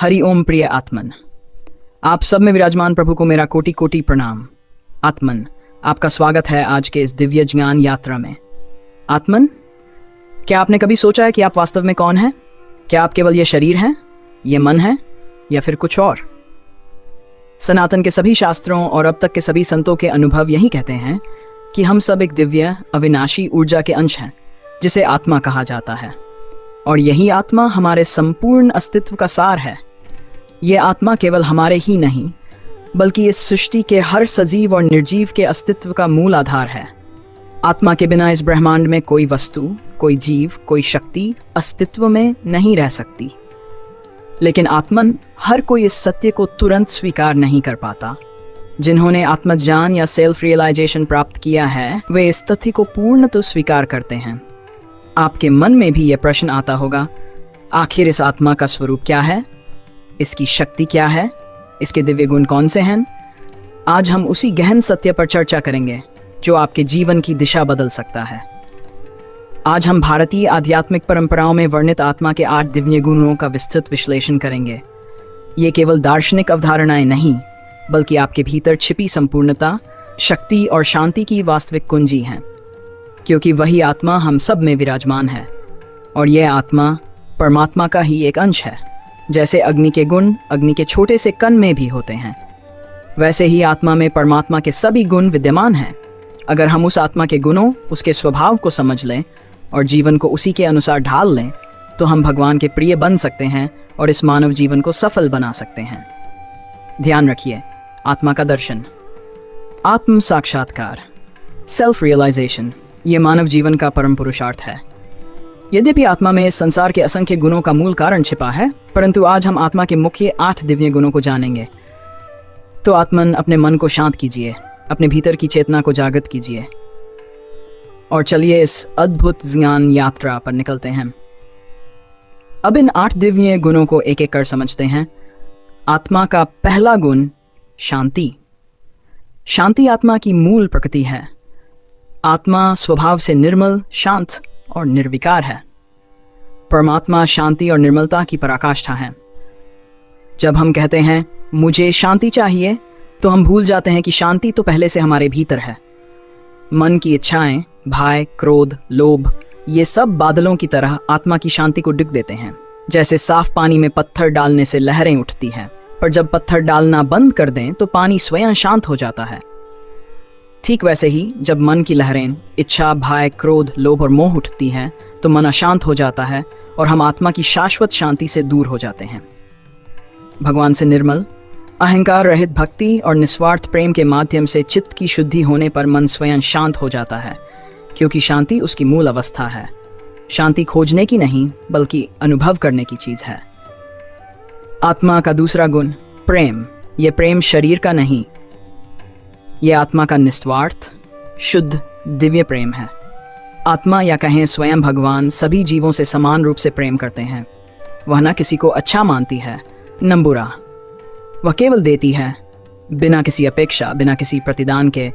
हरि ओम प्रिय आत्मन, आप सब में विराजमान प्रभु को मेरा कोटि कोटि प्रणाम। आत्मन, आपका स्वागत है आज के इस दिव्य ज्ञान यात्रा में। आत्मन, क्या आपने कभी सोचा है कि आप वास्तव में कौन हैं? क्या आप केवल ये शरीर हैं, ये मन है, या फिर कुछ और? सनातन के सभी शास्त्रों और अब तक के सभी संतों के अनुभव यही कहते हैं कि हम सब एक दिव्य अविनाशी ऊर्जा के अंश हैं, जिसे आत्मा कहा जाता है। और यही आत्मा हमारे संपूर्ण अस्तित्व का सार है। ये आत्मा केवल हमारे ही नहीं, बल्कि इस सृष्टि के हर सजीव और निर्जीव के अस्तित्व का मूल आधार है। आत्मा के बिना इस ब्रह्मांड में कोई वस्तु, कोई जीव, कोई शक्ति अस्तित्व में नहीं रह सकती। लेकिन आत्मन, हर कोई इस सत्य को तुरंत स्वीकार नहीं कर पाता। जिन्होंने आत्मज्ञान या सेल्फ रियलाइजेशन प्राप्त किया है, वे इस तथ्य को पूर्णतः स्वीकार करते हैं। आपके मन में भी यह प्रश्न आता होगा, आखिर इस आत्मा का स्वरूप क्या है? इसकी शक्ति क्या है? इसके दिव्य गुण कौन से हैं? आज हम उसी गहन सत्य पर चर्चा करेंगे जो आपके जीवन की दिशा बदल सकता है। आज हम भारतीय आध्यात्मिक परंपराओं में वर्णित आत्मा के 8 दिव्य गुणों का विस्तृत विश्लेषण करेंगे। ये केवल दार्शनिक अवधारणाएं नहीं, बल्कि आपके भीतर छिपी संपूर्णता, शक्ति और शांति की वास्तविक कुंजी हैं। क्योंकि वही आत्मा हम सब में विराजमान है, और यह आत्मा परमात्मा का ही एक अंश है। जैसे अग्नि के गुण अग्नि के छोटे से कण में भी होते हैं, वैसे ही आत्मा में परमात्मा के सभी गुण विद्यमान हैं। अगर हम उस आत्मा के गुणों, उसके स्वभाव को समझ लें और जीवन को उसी के अनुसार ढाल लें, तो हम भगवान के प्रिय बन सकते हैं और इस मानव जीवन को सफल बना सकते हैं। ध्यान रखिए, आत्मा का दर्शन, आत्म साक्षात्कार, सेल्फ रियलाइजेशन, ये मानव जीवन का परम पुरुषार्थ है। यद्यपि आत्मा में इस संसार के असंख्य गुणों का मूल कारण छिपा है, परंतु आज हम आत्मा के मुख्य 8 दिव्य गुणों को जानेंगे। तो आत्मन, अपने मन को शांत कीजिए, अपने भीतर की चेतना को जागृत कीजिए, और चलिए इस अद्भुत ज्ञान यात्रा पर निकलते हैं। अब इन 8 दिव्य गुणों को एक एक कर समझते हैं। आत्मा का पहला गुण, शांति। शांति आत्मा की मूल प्रकृति है। आत्मा स्वभाव से निर्मल, शांत और निर्विकार है। परमात्मा शांति और निर्मलता की पराकाष्ठा है। जब हम कहते हैं मुझे शांति चाहिए, तो हम भूल जाते हैं कि शांति तो पहले से हमारे भीतर है। मन की इच्छाएं, भय, क्रोध, लोभ, ये सब बादलों की तरह आत्मा की शांति को डिग देते हैं। जैसे साफ पानी में पत्थर डालने से लहरें उठती हैं, पर जब पत्थर डालना बंद कर दें तो पानी स्वयं शांत हो जाता है। ठीक वैसे ही जब मन की लहरें, इच्छा, भय, क्रोध, लोभ और मोह उठती हैं, तो मन अशांत हो जाता है और हम आत्मा की शाश्वत शांति से दूर हो जाते हैं। भगवान से निर्मल, अहंकार रहित भक्ति और निस्वार्थ प्रेम के माध्यम से चित्त की शुद्धि होने पर मन स्वयं शांत हो जाता है, क्योंकि शांति उसकी मूल अवस्था है। शांति खोजने की नहीं, बल्कि अनुभव करने की चीज है। आत्मा का दूसरा गुण, प्रेम। यह प्रेम शरीर का नहीं, यह आत्मा का निस्वार्थ, शुद्ध, दिव्य प्रेम है। आत्मा, या कहें स्वयं भगवान, सभी जीवों से समान रूप से प्रेम करते हैं। वह न किसी को अच्छा मानती है, न बुरा। वह केवल देती है, बिना किसी अपेक्षा, बिना किसी प्रतिदान के।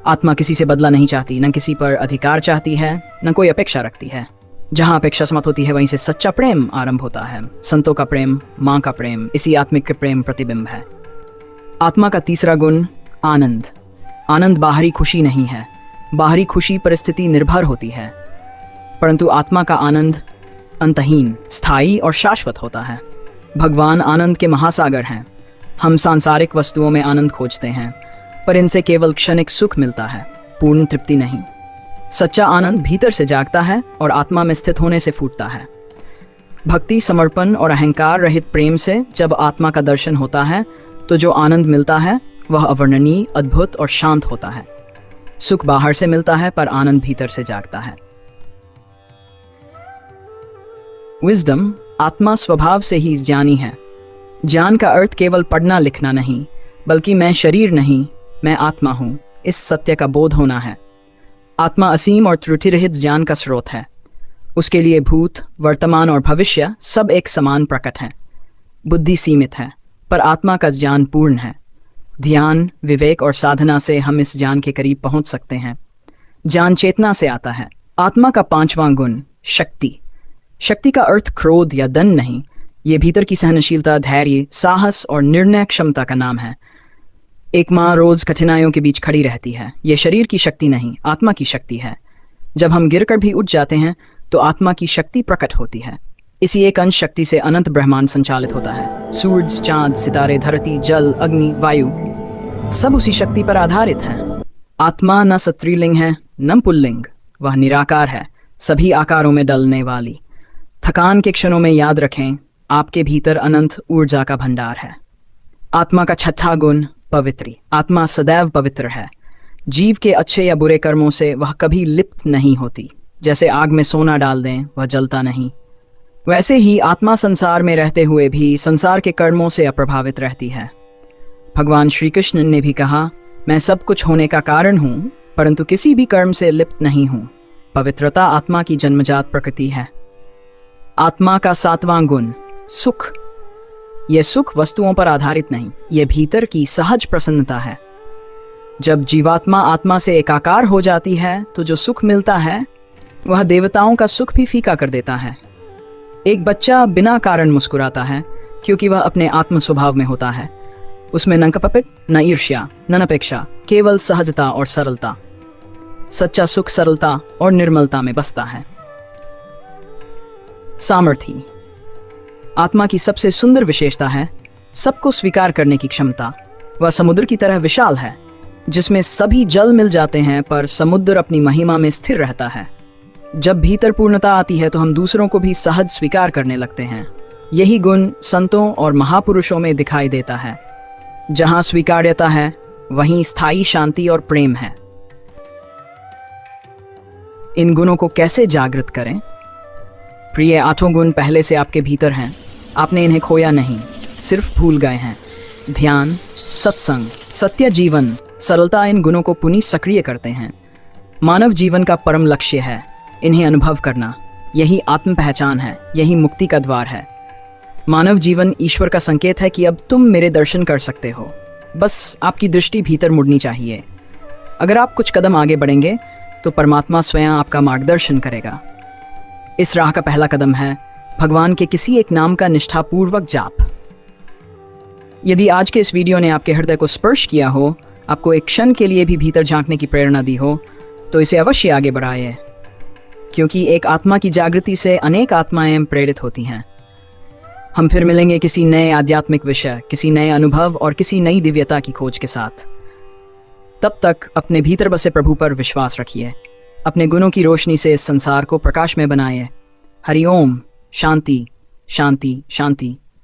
आत्मा किसी से बदला नहीं चाहती, न किसी पर अधिकार चाहती है, न कोई अपेक्षा रखती है। जहाँ अपेक्षा समाप्त होती है, वहीं से सच्चा प्रेम आरंभ होता है। संतों का प्रेम, माँ का प्रेम, इसी आत्मिक प्रेम प्रतिबिंब है। आत्मा का तीसरा गुण, आनंद। आनंद बाहरी खुशी नहीं है। बाहरी खुशी परिस्थिति निर्भर होती है, परंतु आत्मा का आनंद अंतहीन, स्थायी और शाश्वत होता है। भगवान आनंद के महासागर हैं। हम सांसारिक वस्तुओं में आनंद खोजते हैं, पर इनसे केवल क्षणिक सुख मिलता है, पूर्ण तृप्ति नहीं। सच्चा आनंद भीतर से जागता है और आत्मा में स्थित होने से फूटता है। भक्ति, समर्पण और अहंकार रहित प्रेम से जब आत्मा का दर्शन होता है, तो जो आनंद मिलता है वह अवर्णनीय, अद्भुत और शांत होता है। सुख बाहर से मिलता है, पर आनंद भीतर से जागता है। विजडम, आत्मा स्वभाव से ही ज्ञानी है। ज्ञान का अर्थ केवल पढ़ना लिखना नहीं, बल्कि मैं शरीर नहीं, मैं आत्मा हूं, इस सत्य का बोध होना है। आत्मा असीम और त्रुटि रहित ज्ञान का स्रोत है। उसके लिए भूत, वर्तमान और भविष्य सब एक समान प्रकट हैं। बुद्धि सीमित है, पर आत्मा का ज्ञान पूर्ण है। ध्यान, विवेक और साधना से हम इस ज्ञान के करीब पहुंच सकते हैं। ज्ञान चेतना से आता है। आत्मा का 5वां गुण, शक्ति। शक्ति का अर्थ क्रोध या दंड नहीं, ये भीतर की सहनशीलता, धैर्य, साहस और निर्णय क्षमता का नाम है। एक माँ रोज कठिनाइयों के बीच खड़ी रहती है। ये शरीर की शक्ति नहीं, आत्मा की शक्ति है। जब हम गिरकर भी उठ जाते हैं तो आत्मा की शक्ति प्रकट होती है। इसी एक अंश शक्ति से अनंत ब्रह्मांड संचालित होता है। सूरज, चांद, सितारे, धरती, जल, अग्नि, वायु सब उसी शक्ति पर आधारित हैं। आत्मा न स्त्रीलिंग है न पुल्लिंग, वह निराकार है, सभी आकारों में डलने वाली। थकान के क्षणों में याद रखें, आपके भीतर अनंत ऊर्जा का भंडार है। आत्मा का छठा गुण पवित्री। आत्मा सदैव पवित्र है। जीव के अच्छे या बुरे कर्मों से वह कभी लिप्त नहीं होती। जैसे आग में सोना डाल दें, वह जलता नहीं, वैसे ही आत्मा संसार में रहते हुए भी संसार के कर्मों से अप्रभावित रहती है। भगवान श्री कृष्ण ने भी कहा, मैं सब कुछ होने का कारण हूँ, परंतु किसी भी कर्म से लिप्त नहीं हूँ। पवित्रता आत्मा की जन्मजात प्रकृति है। आत्मा का सातवां गुण सुख। यह सुख वस्तुओं पर आधारित नहीं, यह भीतर की सहज प्रसन्नता है। जब जीवात्मा आत्मा से एकाकार हो जाती है तो जो सुख मिलता है वह देवताओं का सुख भी फीका कर देता है। एक बच्चा बिना कारण मुस्कुराता है क्योंकि वह अपने आत्म स्वभाव में होता है। उसमें न कपट, न ईर्ष्या, न अपेक्षा, केवल सहजता और सरलता। सच्चा सुख सरलता और निर्मलता में बसता है। सामर्थ्य आत्मा की सबसे सुंदर विशेषता है सबको स्वीकार करने की क्षमता। वह समुद्र की तरह विशाल है, जिसमें सभी जल मिल जाते हैं, पर समुद्र अपनी महिमा में स्थिर रहता है। जब भीतर पूर्णता आती है तो हम दूसरों को भी सहज स्वीकार करने लगते हैं। यही गुण संतों और महापुरुषों में दिखाई देता है। जहां स्वीकार्यता है वहीं स्थायी शांति और प्रेम है। इन गुणों को कैसे जागृत करें? प्रिय, आठों गुण पहले से आपके भीतर हैं, आपने इन्हें खोया नहीं, सिर्फ भूल गए हैं। ध्यान, सत्संग, सत्य जीवन, सरलता इन गुणों को पुनः सक्रिय करते हैं। मानव जीवन का परम लक्ष्य है इन्हें अनुभव करना। यही आत्म पहचान है, यही मुक्ति का द्वार है। मानव जीवन ईश्वर का संकेत है कि अब तुम मेरे दर्शन कर सकते हो। बस आपकी दृष्टि भीतर मुड़नी चाहिए। अगर आप कुछ कदम आगे बढ़ेंगे तो परमात्मा स्वयं आपका मार्गदर्शन करेगा। इस राह का पहला कदम है भगवान के किसी एक नाम का निष्ठापूर्वक जाप। यदि आज के इस वीडियो ने आपके हृदय को स्पर्श किया हो, आपको एक क्षण के लिए भी भीतर झांकने की प्रेरणा दी हो, तो इसे अवश्य आगे बढ़ाइए, क्योंकि एक आत्मा की जागृति से अनेक आत्माएं प्रेरित होती हैं। हम फिर मिलेंगे किसी नए आध्यात्मिक विषय, किसी नए अनुभव और किसी नई दिव्यता की खोज के साथ। तब तक अपने भीतर बसे प्रभु पर विश्वास रखिए। अपने गुणों की रोशनी से इस संसार को प्रकाश में बनाइए। हरि ओम। शांति, शांति, शांति।